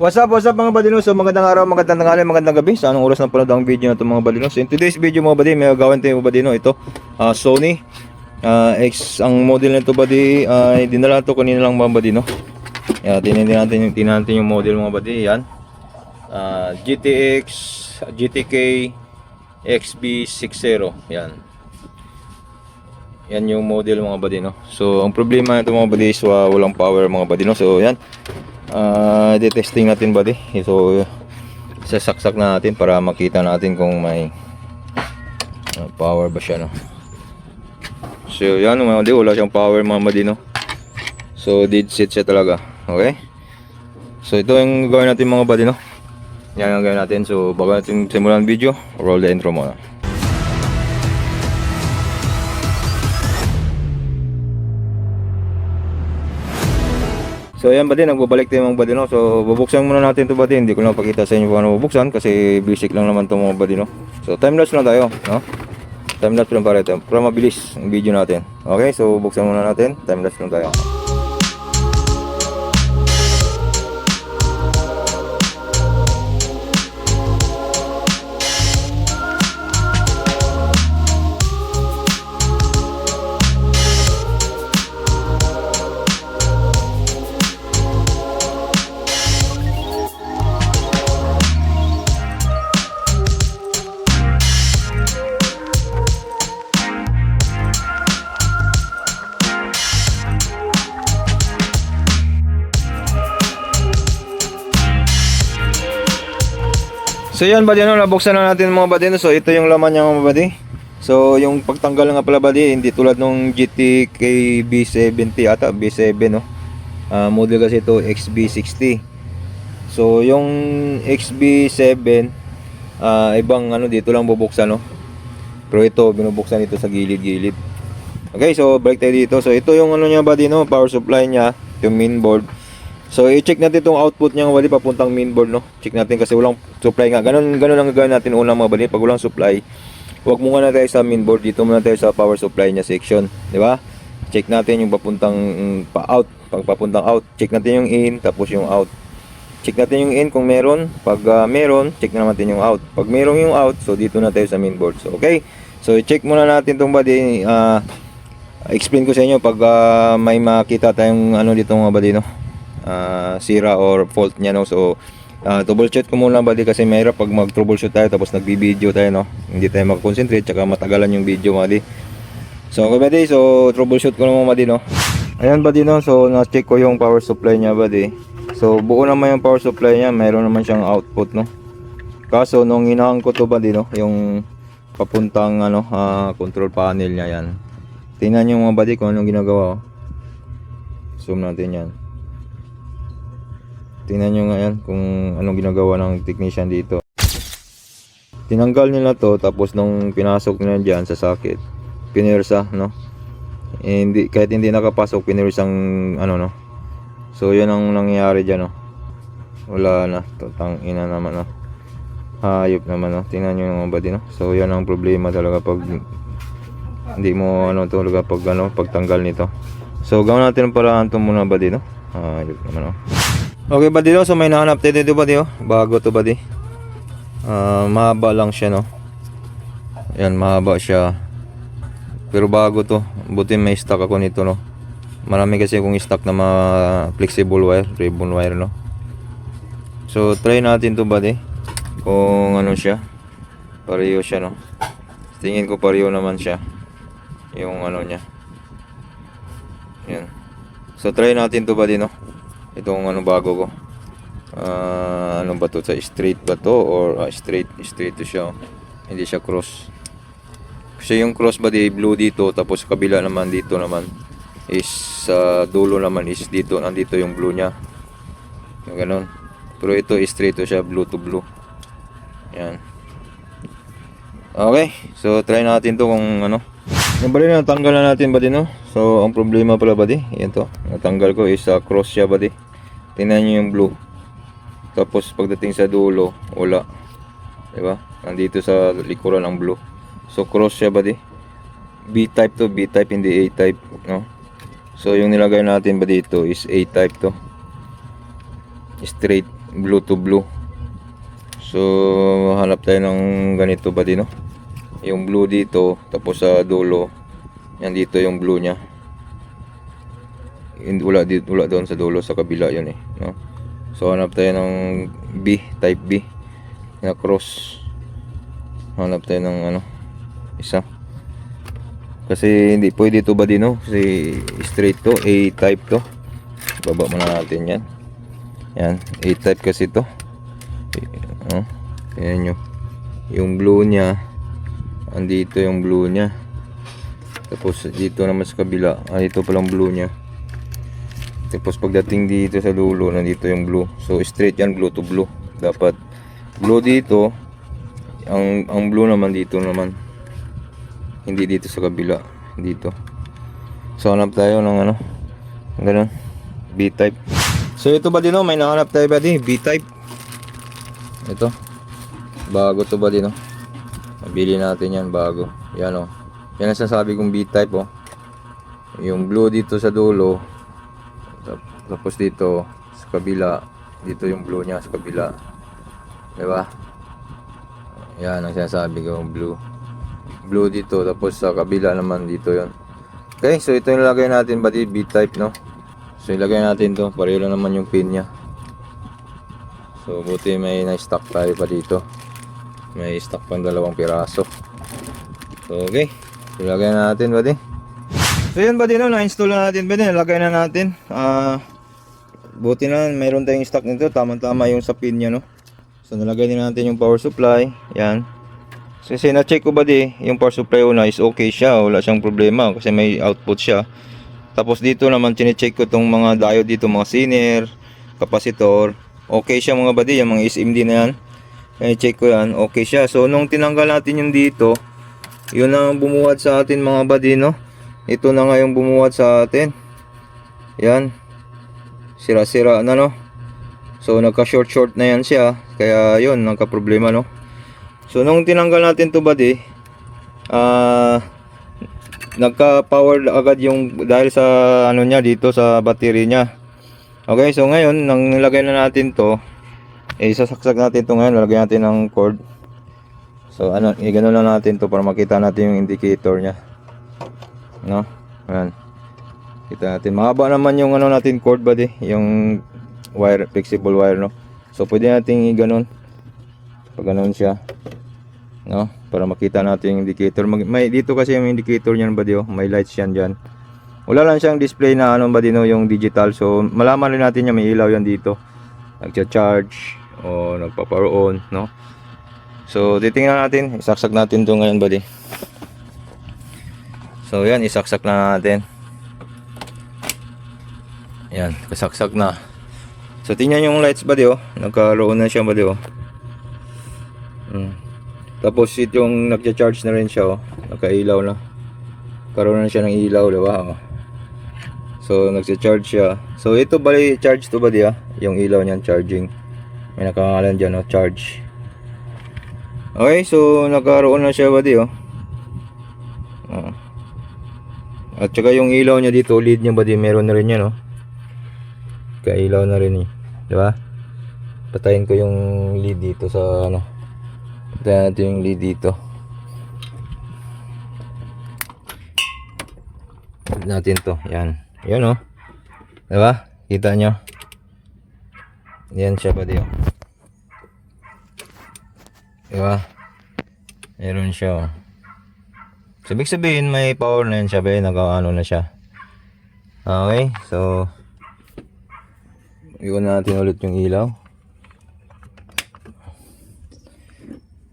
What's up mga badino? So magandang araw, magandang tanghali, magandang gabi. Sa anong oras na panood ang video na ito mga badino? So in today's video mga badino, may gagawin tayo mga badino. Ito, Sony X ang model nito badi. Dinala ito kanina lang mga badino. Tingnan natin yung model mga badi. Yan, GTX GTK XB60. Yan yung model mga badino. So ang problema nito mga badi is walang power mga badino. So yan, i-testing natin buddy. So sasaksak natin para makita natin kung may power ba siya, no? So yan mga buddy, wala siyang power mga buddy, no? So dead set siya talaga. Okay, so ito yung gawin natin mga buddy, no? Yan ang gawin natin. So bago natin simulan video, roll the intro muna. So ayan buddy, nagbabalik tayo mga buddy, no? So bubuksan muna natin ito buddy. Hindi ko lang pakita sa inyo kung ano bubuksan kasi basic lang naman ito mga buddy, no? So time lapse lang tayo, no? Time lapse lang para ito, para mabilis ang video natin. Okay, so buksan muna natin. Time lapse lang tayo. So yan buddy, no, nabuksan na natin mga buddy, no? So ito yung laman niya mga buddy. So yung pagtanggal nga pala buddy, hindi tulad nung GTK B70 ata, B7, no? Model kasi ito XB60. So yung XB7 ibang ano, dito lang bubuksan, no? Pero ito binubuksan ito sa gilid-gilid. Okay, so balik tayo dito. So ito yung ano niya buddy, no? Power supply niya, yung mainboard. So i-check natin itong output niya mga buddy papuntang mainboard, no? Check natin kasi walang supply nga. Ganun ang gagawin natin unang mga buddy. Pag walang supply, huwag muna tayo sa mainboard. Dito muna tayo sa power supply niya section, di ba? Check natin yung papuntang out. Pag papuntang out, check natin yung in, tapos yung out. Check natin yung in kung meron. Pag meron, check na natin yung out. Pag meron yung out, so dito na tayo sa mainboard. So okay, so i-check muna natin itong buddy. Explain ko sa inyo pag may makita tayong ano dito mga buddy, no? Sira or fault niya, no? So troubleshoot ko muna buddy kasi mahirap pag mag troubleshoot tayo tapos nagbi-video tayo, no? Hindi tayo mag-concentrate tsaka matagalan yung video buddy. So okay buddy, so troubleshoot ko naman buddy, no? Ayan buddy, no? So na-check ko yung power supply niya buddy. So buo naman yung power supply niya, mayroon naman siyang output, no? Kaso nung hinahang ko to buddy, no, yung papuntang ano, control panel niya, yan. Tingnan niyo mga buddy kung anong ginagawa, oh. Zoom natin yan. Tingnan nyo nga yan kung anong ginagawa ng technician dito. Tinanggal nila to, tapos nung pinasok nila dyan sa socket, pinirsa, no? Kahit hindi nakapasok, pinirsang ano, no? So yan ang nangyayari dyan, no? Wala na, tutang ina naman, no? Hayop naman, no? Tingnan nyo yung mga buddy, no? So yan ang problema talaga pag hindi mo ano talaga pag ano, pagtanggal nito. So gawin natin ang paraan to muna buddy, no? Hayop naman, no? Okay buddy, no? So may nahanap tayo dito buddy, oh. Bago to buddy. Mahaba lang siya, no? Yan, mahaba siya. Pero bago to. Buti may stock ako nito, no? Marami kasi akong stock na mga flexible wire, ribbon wire, no? So try natin to buddy. Kung ano siya. Pareho siya, no? Tingin ko pareho naman siya. Yung ano niya. Yan. So try natin to buddy, no? Itong ano bago ko. Ano ba to? Sa straight ba to? Or straight to siya, oh. Hindi siya cross. Kasi yung cross buddy blue dito, tapos kabila naman dito naman is sa dulo naman is dito, nandito yung blue niya. Yung ganun. Pero ito straight to siya, blue to blue. Yan. Okay, so try natin to kung ano. Yung buddy, natanggal na natin buddy, no? So ang problema pala buddy, yan to. Natanggal ko is cross siya buddy. Tingnan nyo yung blue. Tapos pagdating sa dulo, wala. Diba? Nandito sa likuran ang blue. So cross siya buddy. B-type to, B-type hindi A-type, no? So yung nilagay natin ba dito is A-type to. Straight. blue to blue. So hanap tayo ng ganito ba din, no? Yung blue dito, tapos sa dulo yan, dito yung blue nya. Wala dito, wala doon sa dulo, sa kabila yun eh, no? So hanap tayo ng B, type B na cross. Hanap tayo ng ano, isa, kasi hindi pwede to ba din, no? Kasi straight to, A type to. Baba muna natin yan. Yan, A type kasi to. Ayan nyo, yung blue nya andito, yung blue nya. Tapos dito naman sa kabila, dito palang blue nya. Tapos pagdating dito sa dulo, nandito yung blue. So straight yan, blue to blue. Dapat blue dito, ang blue naman dito naman, hindi dito sa kabila, dito. So hanap tayo ng ano, ganun, B type. So ito ba din, may nahanap tayo ba din, B type. Ito bago to ba din, nabili natin yan bago. Yan yan ang sasabi kong B type, yung blue dito sa dulo, tapos dito sa kabila, dito yung blue nya sa kabila, diba? Yan ang sinasabi kong blue dito, tapos sa kabila naman dito yon. Okay, so ito yung lagay natin ba di B type, no? So ilagay natin to, pareho lang naman yung pin nya. So buti may na-stock tayo pa dito, may stock pang 2 piraso. So okay, ilagay natin ba di. So yun ba din, na-install na natin ba din, ilagay na natin. Buti na mayroon tayong stock nito, tama-tama yung sa pin nya, no? So nalagay din natin yung power supply, yan. Kasi na-check ko ba di, yung power supply una is okay siya, wala siyang problema kasi may output siya. Tapos dito naman chine-check ko tong mga diode dito, mga zener, capacitor, okay siya mga buddy, yung mga SMD na yan. Kaya check ko yan, okay siya. So nung tinanggal natin yung dito, yun ang bumuhat sa atin mga buddy, no? Ito na nga yung bumuhat sa atin. Yan, sira-sira na, no? So nagka short na yan siya, kaya yun, nagka-problema, no? So nung tinanggal natin to buddy, nagka-power agad yung, dahil sa ano niya dito sa battery niya. Okay, so ngayon nang nilagay na natin to, isasaksak natin to ngayon, lalagyan natin ng cord. So ano, ganoon lang natin to para makita natin yung indicator niya, no? Ayan, kita natin, mahaba naman yung ano natin cord buddy, yung wire, flexible wire, no? So pwede natin i-ganon, pag ganon siya, no? Para makita natin yung indicator. May dito kasi yung indicator niyan buddy, may lights yan dyan. Wala lang siyang display na ano buddy, no, yung digital. So malaman rin natin niya may ilaw yan dito, nagcha-charge o nagpa-power on, no? So titingnan natin, isaksak natin to ngayon buddy. So yan, isaksak na natin. Yan, kasaksak na. So tingnan yung lights buddy, nagkaroon na siya buddy, Tapos yung nagcha-charge na rin siya, nakailaw na. Karoon na siya ng ilaw, diba? So nagcha-charge siya. So ito bali charge to buddy, yung ilaw niyan charging. May nakangalan diyan, charge. Okay, so nagkaroon na siya buddy, At saka yung ilaw niya dito, lead niya buddy, meron na rin yan, kailaw na rin, diba? Patayin ko yung lead dito sa ano. Patayin natin yung lead dito. Natin to, yan. Yan, diba? Kita nyo? Yan siya buddy, diba? Meron siya, So, ibig sabihin may power na yan siya, naka-ano na siya. Okay, so iwan natin ulit yung ilaw.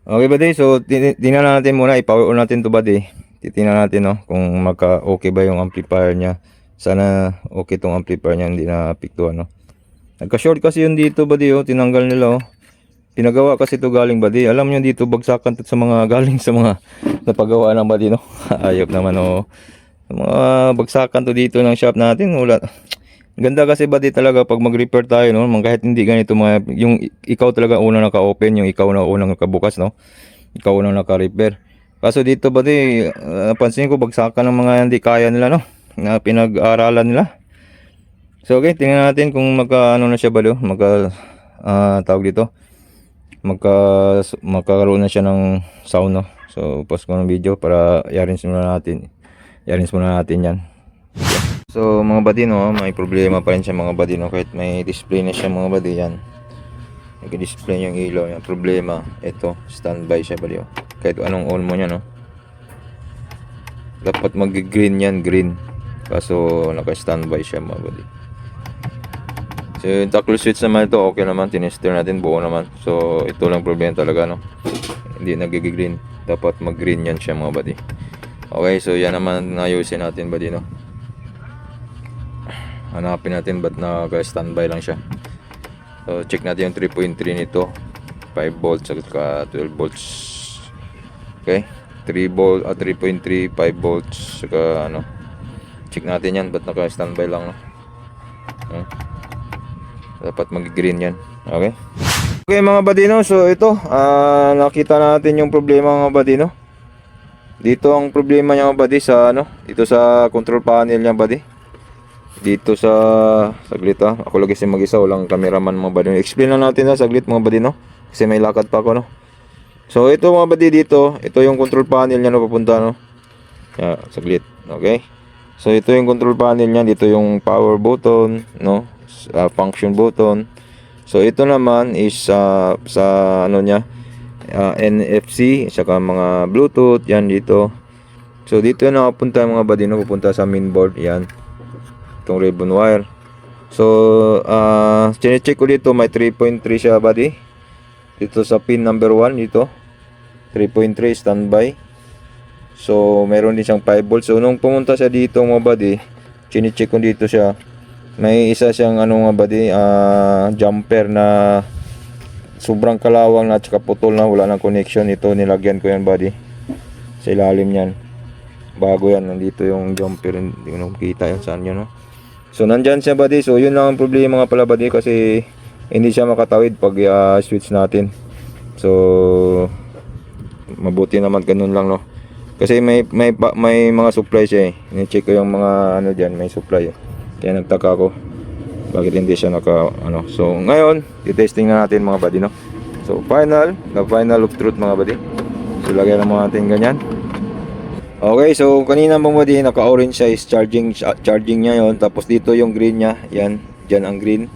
Okay buddy, so tingnan natin muna, i-power on natin to buddy. Titingnan natin kung magka-okay ba yung amplifier niya. Sana okay tong amplifier niya, hindi na apektuhan, Nagka-short kasi yun dito buddy, tinanggal nila, Pinagawa kasi to galing buddy. Alam niyo dito bagsakan to sa mga galing sa mga napagawa ng buddy, Ayop naman, Mga bagsakan to dito ng shop natin, wala. Ganda kasi buddy talaga pag mag-repair tayo, kahit hindi ganito yung ikaw talaga unang naka-open, yung ikaw na unang nakabukas, Ikaw unang naka-repair. Kaso dito buddy, napansin ko bagsakan ng mga hindi kaya nila, na pinag-aralan nila. So okay, tingnan natin kung magka ano na siya buddy, tawag dito, magkakaroon na siya ng sound, no. So post ko ng video para i-arrange muna natin yan. So mga buddy, no, may problema pa rin siya mga buddy, no, kahit may display na siya mga buddy. Yan, nag-display yung ilaw. Yung problema, ito, standby siya buddy, oh. Kahit anong on mo niya, no, dapat mag-green yan, green, kaso naka-standby siya mga buddy. So yung toggle switch naman ito, okay naman, tinester natin, buo naman. So ito lang problema talaga, no, hindi nag-green, dapat mag-green yan siya mga buddy. Okay, so yan naman ayusin natin buddy, no. Hanapin natin ba't naka-standby lang siya. So check natin yung 3.3 nito, 5 volts at 12 volts. Okay, 3.3, 5 volts saka ano, check natin yan ba't naka-standby lang, no. Dapat mag-green yan. Okay. Okay mga buddy, no. So ito, nakita natin yung problema mga buddy, no. Dito ang problema niya mga buddy sa ano, dito sa control panel niya buddy. Dito sa saglit, ako lagi si mag-isa, walang cameraman mga buddy. Explain lang natin saglit mga buddy, no. Kasi may lakad pa ako, no. So ito mga buddy, dito, ito yung control panel niya, no, papunta, no. Yeah, saglit. Okay. So ito yung control panel niya, dito yung power button, no. Function button. So ito naman is sa ano niya, NFC saka mga Bluetooth yan dito. So dito na napunta mga buddy, no, pupunta sa main board yan, itong ribbon wire. So chine-check ko dito, may 3.3 siya buddy dito sa pin number 1 dito, 3.3 standby. So meron din siyang 5 volts. So nung pumunta siya dito mga buddy, chine-check ko dito siya, may isa siyang ano mga buddy, jumper na sobrang kalawang na at saka putol na, wala nang connection. Ito nilagyan ko yan buddy sa ilalim niyan, bago yan, nandito yung jumper, hindi ko nakikita yun saan yun, no? So nandyan siya buddy. So yun lang ang problema nga pala buddy, kasi hindi siya makatawid pag switch natin. So mabuti naman ganun lang, no, kasi may mga supply siya, ni-check ko yung mga ano diyan, may supply, kaya nagtaka ako bakit hindi siya naka ano. So ngayon i-testing na natin mga buddy, no. So the final of truth mga buddy. So lagyan naman natin ganyan. Okay, so kanina mga buddy, naka-orange siya, is charging niya yon. Tapos dito yung green niya, yan, diyan ang green.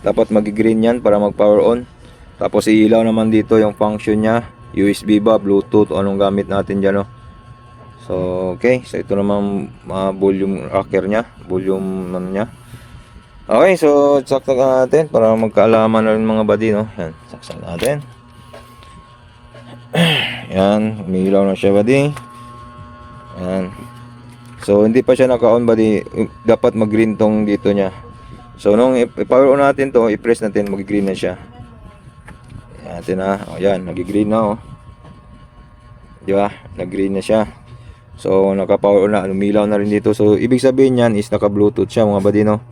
Dapat mag-green yan para mag-power on. Tapos iilaw naman dito yung function niya, USB ba, Bluetooth, o anong gamit natin diyan, no. So okay, so ito naman volume rocker niya, volume ano niya. Okay, so saksak natin para magkaalaman na rin mga buddy, no. Yan, saksak natin. Yan, umiilaw na siya buddy. Yan. So hindi pa siya naka-on buddy, dapat mag-green tong dito niya. So nung i-power on natin to, i-press natin, mag-green na siya. Yan natin yan, nag-green na, oh. Di ba? Nag-green na siya. So naka-power on na, umilaw na rin dito. So ibig sabihin niyan is naka-Bluetooth siya mga buddy, no.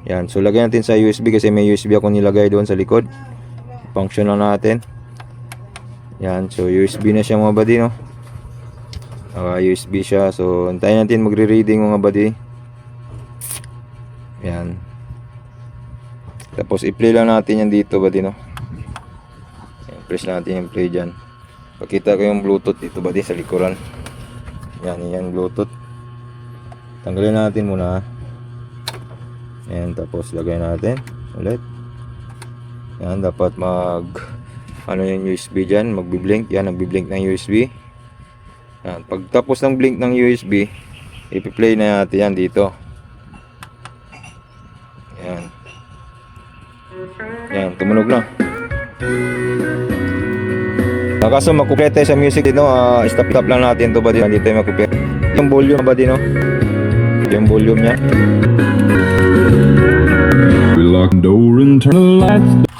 Yan, so lagyan natin sa USB kasi may USB ako nilagay doon sa likod. Function lang natin. Yan, so USB na siya mga buddy, no. USB siya. So antayin natin magre-reading mga buddy. Yan. Tapos i-play lang natin yan dito buddy, no. Yan, press natin yung play dyan. Pakita ko yung Bluetooth dito buddy sa likuran. Yan Bluetooth. Tanggalin natin muna. Yan, tapos lagay natin ulit. Yan, dapat ano yung USB dyan, magbi-blink. Yan, nagbi-blink ng USB. Yan, pagtapos ng blink ng USB, ipi-play na natin yan dito. Yan. Yan, tumunog na. Kaso makuplete sa music dito, stop lang natin to ba dito, dito yung makuplete. Yung volume ba dito, yung volume nya.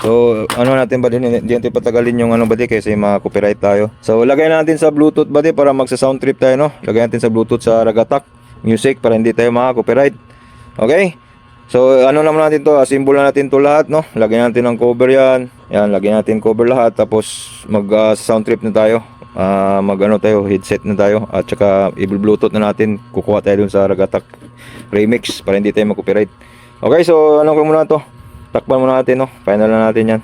So ano natin ba din, hindi natin patagalin yung ano ba di, kasi ma-copyright tayo. So lagay natin sa Bluetooth ba di, para magsa sound trip tayo, no. Lagay natin sa Bluetooth sa Ragatak Music para hindi tayo ma-copyright. Okay. So ano naman natin to, symbol na natin to lahat, no. Lagyan natin ng cover yan. Yan, lagyan natin cover lahat, tapos mag sound trip na tayo. Mag-ano tayo, headset na tayo, at saka i-Bluetooth na natin. Kukuha tayo dun sa Ragatak Remix para hindi tayo mag-copyright. Okay, so ano ko muna to. Takpan muna natin, no? Final na natin yan.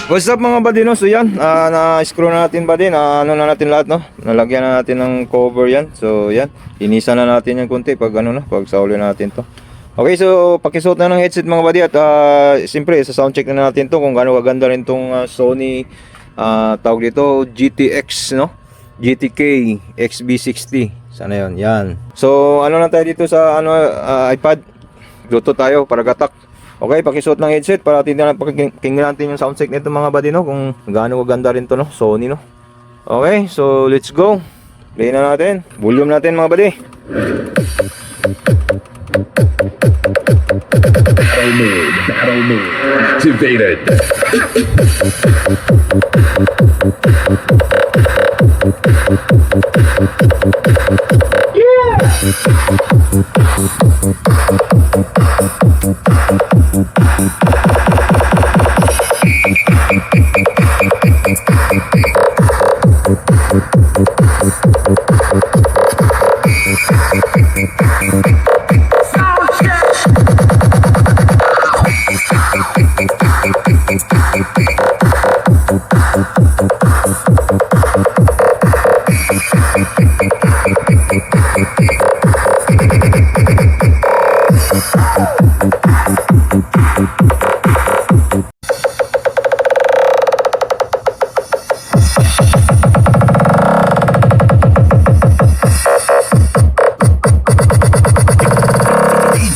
What's up mga buddy, no? So yan, na-screw na natin buddy, ano na natin lahat, no? Nalagyan na natin ng cover yan. So yan, inisan na natin yung konti pag ano na, pag sauli natin to. Okay, so pakisuot na ng headset mga buddy at siyempre sa sound check na natin to kung gaano kaganda rin tong Sony tawag dito GTX, no? GTK XB60. Sana yon, yan. So ano na tayo dito sa iPad. Bluetooth tayo para gatak. Okay, pakisuot ng headset para tingnan natin yung sound check nito mga buddy, no? Kung gaano kaganda rin to, no? Sony, no? Okay, so let's go. Play na natin. Volume natin mga buddy. Battle mode activated.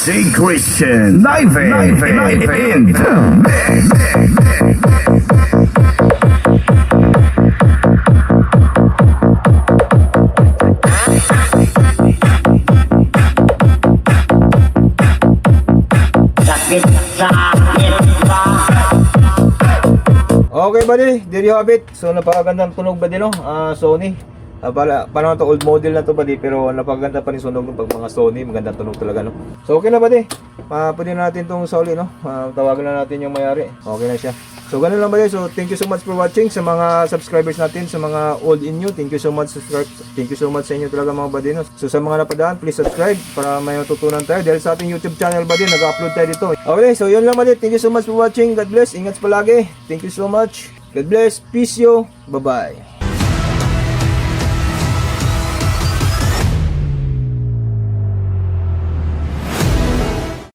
DJ Christian live in the mix. Okay buddy, there you have it. So napakagandang tunog buddy, no? Sony. Parang to old model na to buddy, pero napakaganda pa rin sunog ng pag mga Sony, magandang tunog talaga, no? So okay na buddy. Pwede na natin tong sauli, no? Tawagan na natin yung may-ari. Okay na siya. So ganun lang buddy. So thank you so much for watching sa mga subscribers natin, sa mga old in new. Thank you so much sa inyo talaga mga buddy, no? So sa mga napadaan, please subscribe para may matutunan tayo dahil sa ating YouTube channel buddy, nag-upload tayo dito. Okay, so yun lang buddy. Thank you so much for watching. God bless. Ingat palagi. Thank you so much. God bless. Peace you. Bye-bye.